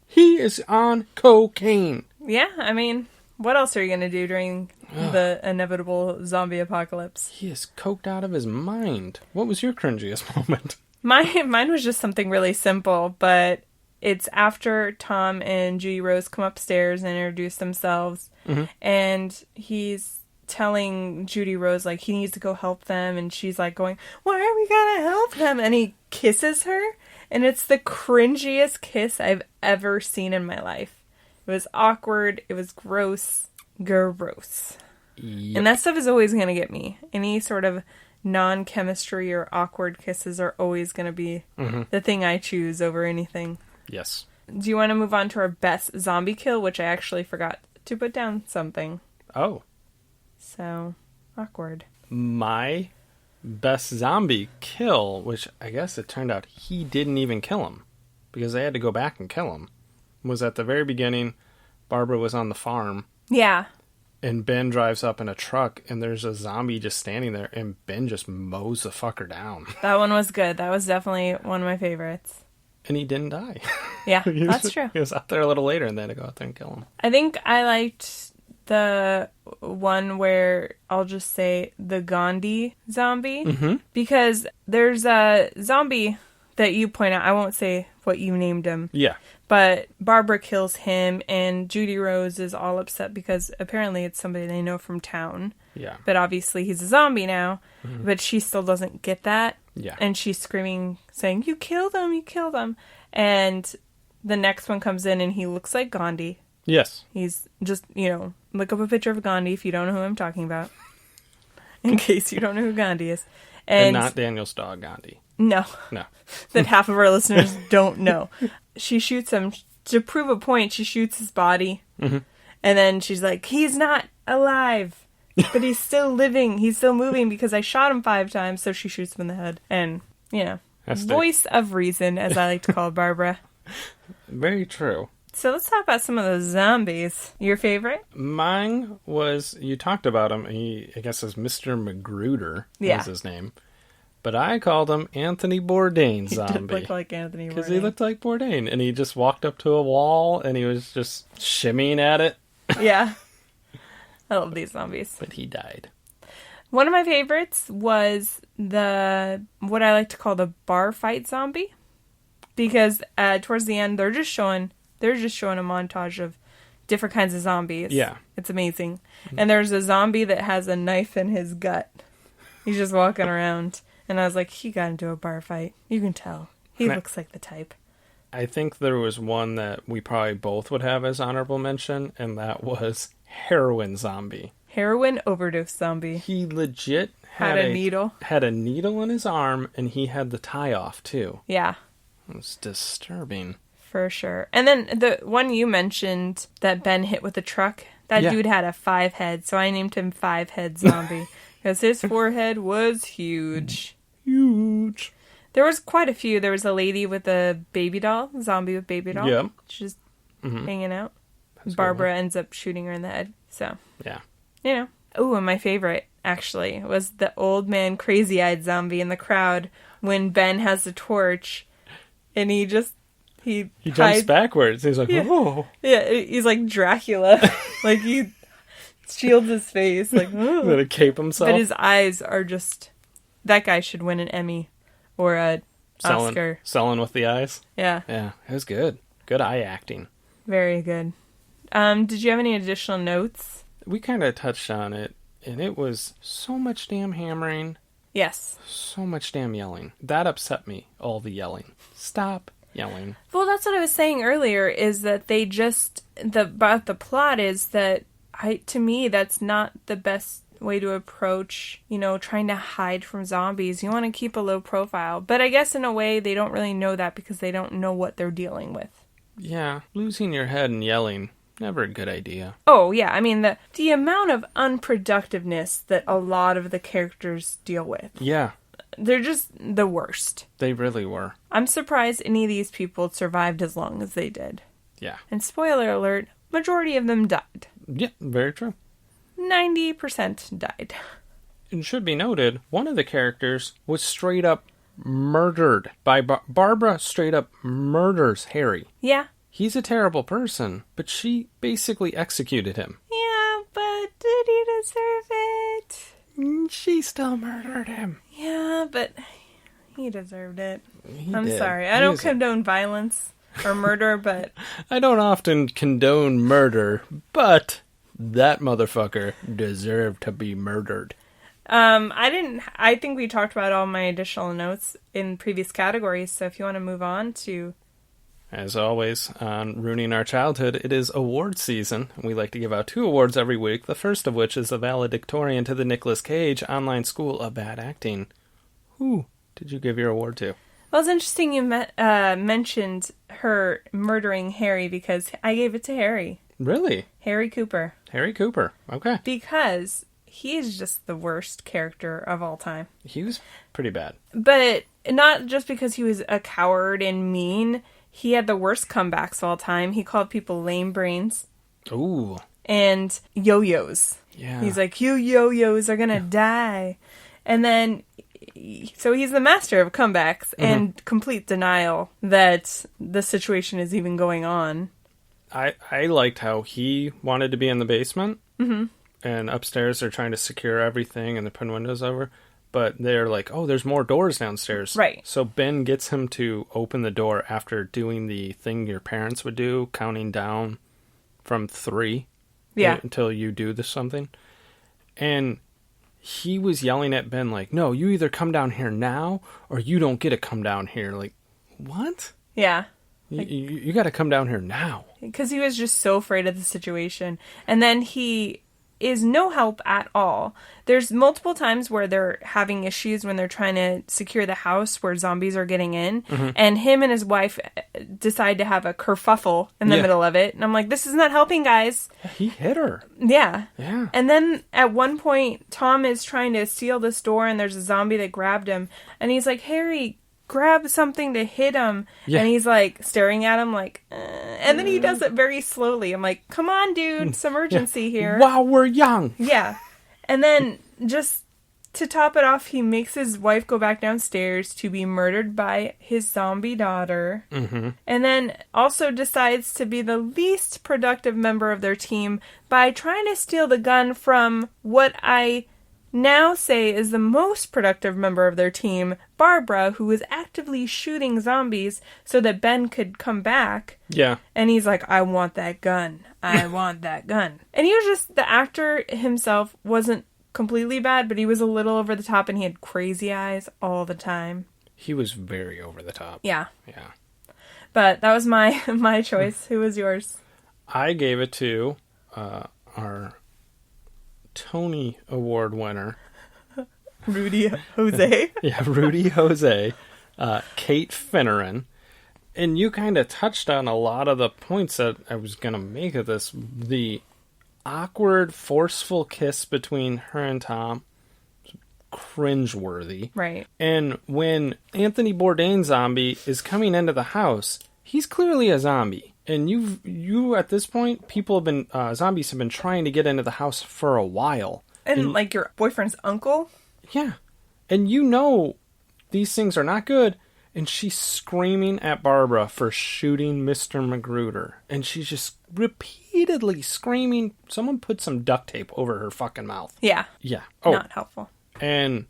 he is on cocaine. Yeah, I mean, what else are you going to do during the inevitable zombie apocalypse? He is coked out of his mind. What was your cringiest moment? Mine was just something really simple, but it's after Tom and Judy Rose come upstairs and introduce themselves, and he's telling Judy Rose, like, he needs to go help them, and she's like going, why are we gonna help them? And he kisses her, and it's the cringiest kiss I've ever seen in my life. It was awkward, it was gross. Yep. And that stuff is always gonna get me. Any sort of non-chemistry or awkward kisses are always gonna be the thing I choose over anything. Yes. Do you want to move on to our best zombie kill, which I actually forgot to put down something. Oh. So, awkward. My best zombie kill, which I guess it turned out he didn't even kill him, because they had to go back and kill him, was at the very beginning. Barbara was on the farm. Yeah. And Ben drives up in a truck, and there's a zombie just standing there, and Ben just mows the fucker down. That one was good. That was definitely one of my favorites. And he didn't die. Yeah, that's true. He was out there a little later, and they had to go out there and kill him. I think I liked the one where, I'll just say, the Gandhi zombie. Because there's a zombie that you point out. I won't say what you named him. Yeah. But Barbara kills him, and Judy Rose is all upset because apparently it's somebody they know from town. Yeah. But obviously he's a zombie now. But she still doesn't get that. Yeah. And she's screaming, saying, you killed him, you killed him. And the next one comes in, and he looks like Gandhi. Yes. He's just, look up a picture of Gandhi if you don't know who I'm talking about. In case you don't know who Gandhi is. And not Daniel's dog, Gandhi. No. No. That half of our listeners don't know. She shoots him. To prove a point, she shoots his body. And then she's like, he's not alive. But he's still living. He's still moving because I shot him 5 times. So she shoots him in the head. And, voice of reason, as I like to call Barbara. Very true. So let's talk about some of those zombies. Your favorite? Mine was, you talked about him, I guess is Mr. Magruder was his name. But I called him Anthony Bourdain zombie. He did look like Anthony Bourdain. Because he looked like Bourdain. And he just walked up to a wall and he was just shimmying at it. Yeah. I love these zombies. But he died. One of my favorites was what I like to call the bar fight zombie. Because towards the end, they're just showing a montage of different kinds of zombies. Yeah. It's amazing. And there's a zombie that has a knife in his gut. He's just walking around. And I was like, he got into a bar fight. You can tell. He looks like the type. I think there was one that we probably both would have as honorable mention, and that was Heroin Zombie. Heroin overdose zombie. He legit Had a needle. Had a needle in his arm, and he had the tie off, too. Yeah. It was disturbing. For sure. And then the one you mentioned that Ben hit with the truck, that dude had a 5-head, so I named him 5-head zombie. Because his forehead was huge. Huge. There was quite a few. There was a lady with a baby doll, zombie with baby doll. Yeah. She's hanging out. That's Barbara ends up shooting her in the head. So, yeah. You know. Oh, and my favorite, actually, was the old man crazy-eyed zombie in the crowd when Ben has the torch and he jumps backwards. He's like, whoa. Yeah, he's like Dracula. Like, he shields his face. Like, oh. Gonna cape himself. But his eyes are just... That guy should win an Emmy or a Oscar. Selling with the eyes? Yeah. Yeah, it was good. Good eye acting. Very good. Did you have any additional notes? We kind of touched on it, and it was so much damn hammering. Yes. So much damn yelling. That upset me, all the yelling. Stop yelling. Well, that's what I was saying earlier, is that they just... About the plot is that, to me, that's not the best way to approach, trying to hide from zombies. You want to keep a low profile. But I guess in a way, they don't really know that because they don't know what they're dealing with. Yeah, losing your head and yelling, never a good idea. Oh, yeah. I mean, the amount of unproductiveness that a lot of the characters deal with. Yeah. They're just the worst. They really were. I'm surprised any of these people survived as long as they did. Yeah. And spoiler alert, majority of them died. Yeah, very true. 90% died. It should be noted, one of the characters was straight up murdered by Barbara. Straight up murders Harry. Yeah. He's a terrible person, but she basically executed him. Yeah, but did he deserve it? She still murdered him. Yeah, but he deserved it. I'm did. sorry. I don't condone violence or murder, but... I don't often condone murder, but that motherfucker deserved to be murdered. I think we talked about all my additional notes in previous categories, so if you want to move on to... As always, on Ruining Our Childhood, it is award season. We like to give out 2 awards every week, the first of which is the valedictorian to the Nicolas Cage Online School of Bad Acting. Who did you give your award to? Well, it's interesting you mentioned her murdering Harry, because I gave it to Harry. Really? Harry Cooper. Harry Cooper, okay. Because he is just the worst character of all time. He was pretty bad. But not just because he was a coward and mean. He had the worst comebacks of all time. He called people lame brains. Ooh. And yo-yos. Yeah. He's like, you yo-yos are gonna die. And then, so he's the master of comebacks and complete denial that the situation is even going on. I liked how he wanted to be in the basement. Mm-hmm. And upstairs they're trying to secure everything and they're putting windows over. But they're like, oh, there's more doors downstairs. Right. So Ben gets him to open the door after doing the thing your parents would do, counting down from 3 until you do something. And he was yelling at Ben like, no, you either come down here now or you don't get to come down here. Like, what? Yeah. You got to come down here now. Because he was just so afraid of the situation. And then he is no help at all. There's multiple times where they're having issues when they're trying to secure the house where zombies are getting in. Mm-hmm. And him and his wife decide to have a kerfuffle in the middle of it. And I'm like, this is not helping, guys. He hit her. Yeah. Yeah. And then at one point, Tom is trying to seal this door and there's a zombie that grabbed him. And he's like, Harry, grab something to hit him. Yeah. And he's like staring at him like, and then he does it very slowly. I'm like, come on, dude, some urgency here. While we're young. Yeah. And then just to top it off, he makes his wife go back downstairs to be murdered by his zombie daughter. Mm-hmm. And then also decides to be the least productive member of their team by trying to steal the gun from what I now say is the most productive member of their team, Barbara, who was actively shooting zombies so that Ben could come back. Yeah. And he's like, I want that gun. I want that gun. And he was just, the actor himself wasn't completely bad, but he was a little over the top and he had crazy eyes all the time. He was very over the top. Yeah. Yeah. But that was my choice. Who was yours? I gave it to our Tony Award winner. Rudy Jose. Yeah, Rudy Jose. Kate Finneran. And you kind of touched on a lot of the points that I was going to make of this. The awkward, forceful kiss between her and Tom. Cringeworthy. Right. And when Anthony Bourdain's zombie is coming into the house, he's clearly a zombie. And you at this point, zombies have been trying to get into the house for a while. And like your boyfriend's uncle? Yeah. And you know these things are not good. And she's screaming at Barbara for shooting Mr. Magruder. And she's just repeatedly screaming. Someone put some duct tape over her fucking mouth. Yeah. Yeah. Oh. Not helpful. And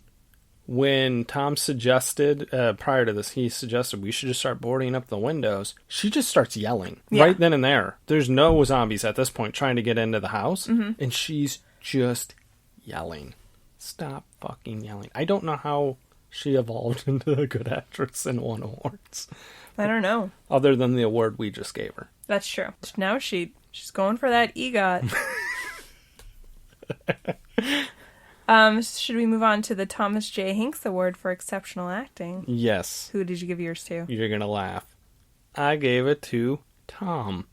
when Tom suggested, prior to this, he suggested we should just start boarding up the windows. She just starts yelling right then and there. There's no zombies at this point trying to get into the house. Mm-hmm. And she's just yelling. Stop fucking yelling. I don't know how she evolved into a good actress and won awards. I don't know. Other than the award we just gave her. That's true. Now she's going for that EGOT. Should we move on to the Thomas J. Hanks Award for Exceptional Acting? Yes. Who did you give yours to? You're going to laugh. I gave it to Tom.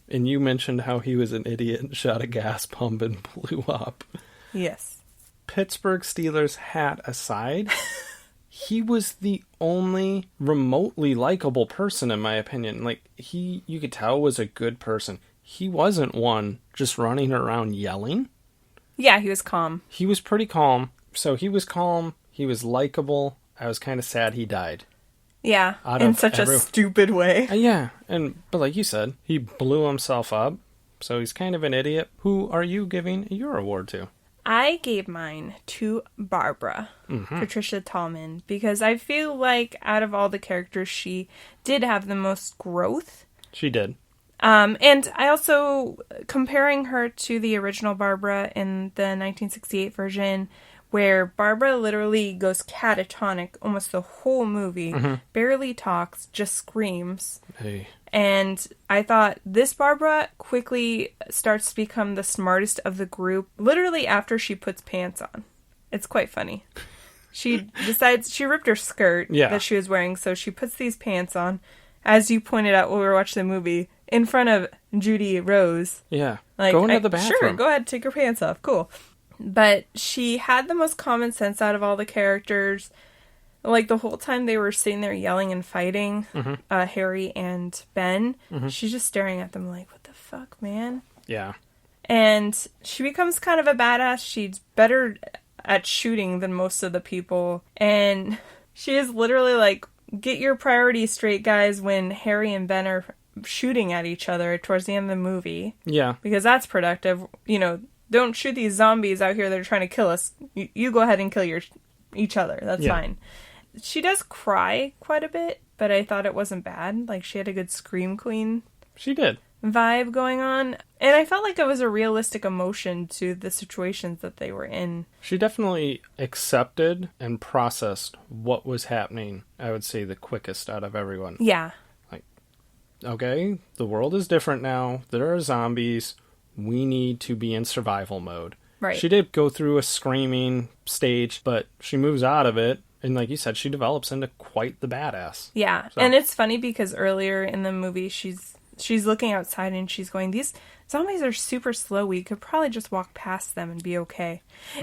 And you mentioned how he was an idiot and shot a gas pump and blew up. Yes. Pittsburgh Steelers hat aside, he was the only remotely likable person, in my opinion. Like, you could tell was a good person. He wasn't one just running around yelling. Yeah, he was calm. He was pretty calm. So he was calm. He was likable. I was kind of sad he died. Yeah, in such a stupid way. Yeah, but like you said, he blew himself up. So he's kind of an idiot. Who are you giving your award to? I gave mine to Barbara, Patricia Tallman, because I feel like out of all the characters, she did have the most growth. She did. And I also, comparing her to the original Barbara in the 1968 version, where Barbara literally goes catatonic almost the whole movie, barely talks, just screams. Hey. And I thought this Barbara quickly starts to become the smartest of the group, literally after she puts pants on. It's quite funny. She decides, she ripped her skirt that she was wearing, so she puts these pants on, as you pointed out when we were watching the movie, in front of Judy Rose. Yeah. Like, go into the bathroom. Sure, go ahead, take your pants off. Cool. But she had the most common sense out of all the characters. Like, the whole time they were sitting there yelling and fighting, Harry and Ben, she's just staring at them like, what the fuck, man? Yeah. And she becomes kind of a badass. She's better at shooting than most of the people. And she is literally like, get your priorities straight, guys, when Harry and Ben are shooting at each other towards the end of the movie. Yeah. Because that's productive. You know, don't shoot these zombies out here that are trying to kill us. You go ahead and kill each other. That's fine. She does cry quite a bit, but I thought it wasn't bad. Like, she had a good Scream Queen. She did. Vibe going on. And I felt like it was a realistic emotion to the situations that they were in. She definitely accepted and processed what was happening, I would say, the quickest out of everyone. Yeah. Like, okay, the world is different now. There are zombies. We need to be in survival mode. Right. She did go through a screaming stage, but she moves out of it. And like you said, she develops into quite the badass. Yeah. So. And it's funny because earlier in the movie, she's looking outside and she's going, these zombies are super slow. We could probably just walk past them and be okay.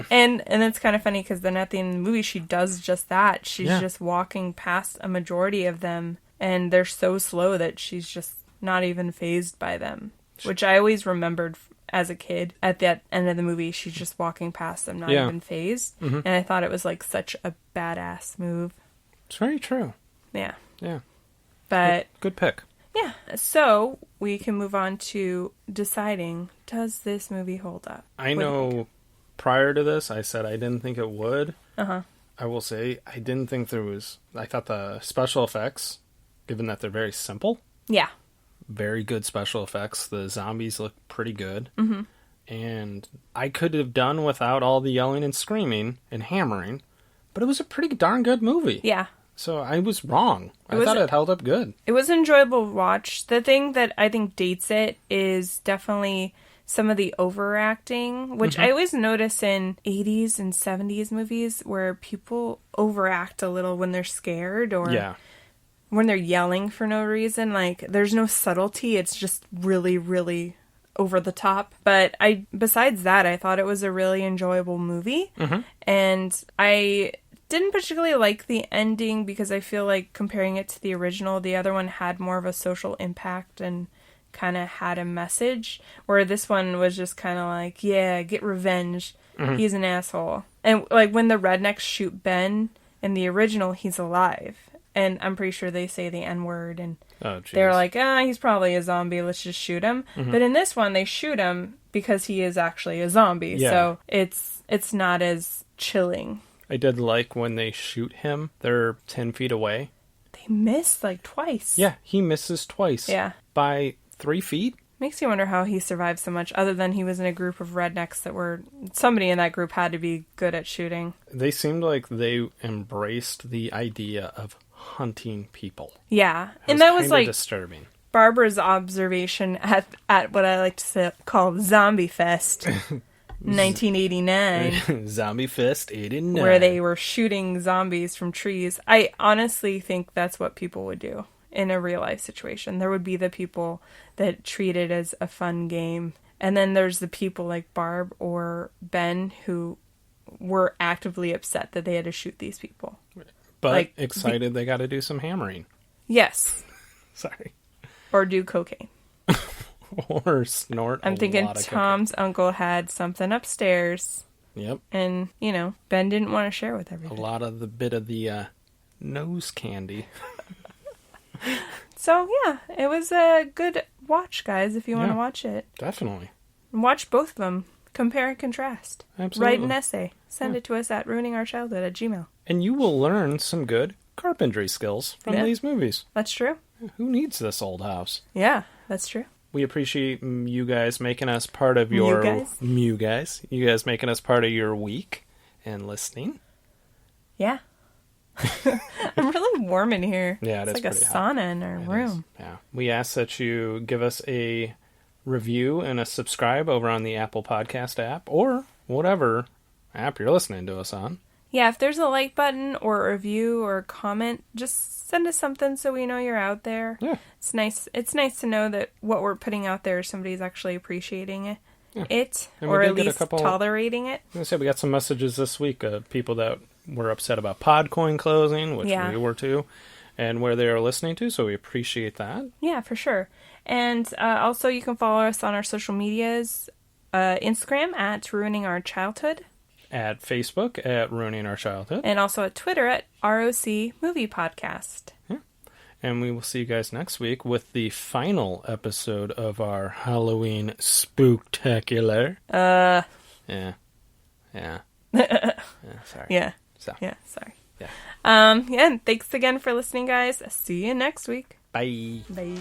And it's kind of funny because then at the end of the movie, she does just that. She's just walking past a majority of them and they're so slow that she's just not even fazed by them, which I always remembered as a kid. At the end of the movie, she's just walking past them, not even fazed. Mm-hmm. And I thought it was like such a badass move. It's very true. Yeah. Yeah. But good pick. Yeah. So we can move on to deciding, does this movie hold up? I know prior to this, I said I didn't think it would. Uh-huh. I will say I didn't think I thought the special effects, given that they're very simple. Yeah. Very good special effects. The zombies look pretty good. Mm-hmm. And I could have done without all the yelling and screaming and hammering, but it was a pretty darn good movie. Yeah. So I was wrong. I thought it held up good. It was an enjoyable watch. The thing that I think dates it is definitely some of the overacting, which I always notice in 80s and 70s movies where people overact a little when they're scared or when they're yelling for no reason. Like, there's no subtlety. It's just really, really over the top. But besides that, I thought it was a really enjoyable movie. And I didn't particularly like the ending because I feel like comparing it to the original, the other one had more of a social impact and kind of had a message, where this one was just kind of like, yeah, get revenge. He's an asshole. And like when the rednecks shoot Ben in the original, he's alive. And I'm pretty sure they say the N-word and they're like, he's probably a zombie, let's just shoot him. But in this one, they shoot him because he is actually a zombie. Yeah. So it's not as chilling. I did like when they shoot him, they're 10 feet away. They missed like twice. Yeah, he misses twice. Yeah. By 3 feet. Makes you wonder how he survived so much, other than he was in a group of rednecks that were... Somebody in that group had to be good at shooting. They seemed like they embraced the idea of hunting people. Yeah. And that was like... disturbing. Barbara's observation at what I like to call Zombie Fest. 1989. Zombie Fest 89. Where they were shooting zombies from trees. I honestly think that's what people would do in a real life situation. There would be the people that treat it as a fun game. And then there's the people like Barb or Ben who were actively upset that they had to shoot these people. But like, excited they got to do some hammering. Yes. Sorry. Or do cocaine. Or snort I'm thinking Tom's uncle had something upstairs. Yep. And, Ben didn't want to share with everybody. A lot of the bit of the nose candy. So, yeah, it was a good watch, guys, if you want to watch it. Definitely. Watch both of them. Compare and contrast. Absolutely. Write an essay. Send it to us at ruiningourchildhood@gmail.com. And you will learn some good carpentry skills from these movies. That's true. Who needs this old house? Yeah, that's true. We appreciate you guys making us part of your... You guys making us part of your week and listening. Yeah. I'm really warm in here. Yeah, it's like a sauna in our room. Yeah. We ask that you give us a review and a subscribe over on the Apple Podcast app or whatever app you're listening to us on. Yeah, if there's a like button or a review or a comment, just send us something so we know you're out there. Yeah. It's nice. It's nice to know that what we're putting out there, somebody's actually appreciating it, or at least tolerating it. I said we got some messages this week of people that were upset about Podcoin closing, which we were too, and where they are listening to, so we appreciate that. Yeah, for sure. And also you can follow us on our social medias, Instagram at Ruining Our Childhood. At Facebook at Ruining Our Childhood. And also at Twitter at ROC Movie Podcast. Yeah. And we will see you guys next week with the final episode of our Halloween Spooktacular. Yeah. Sorry. Yeah. Sorry. Yeah. And thanks again for listening, guys. See you next week. Bye. Bye.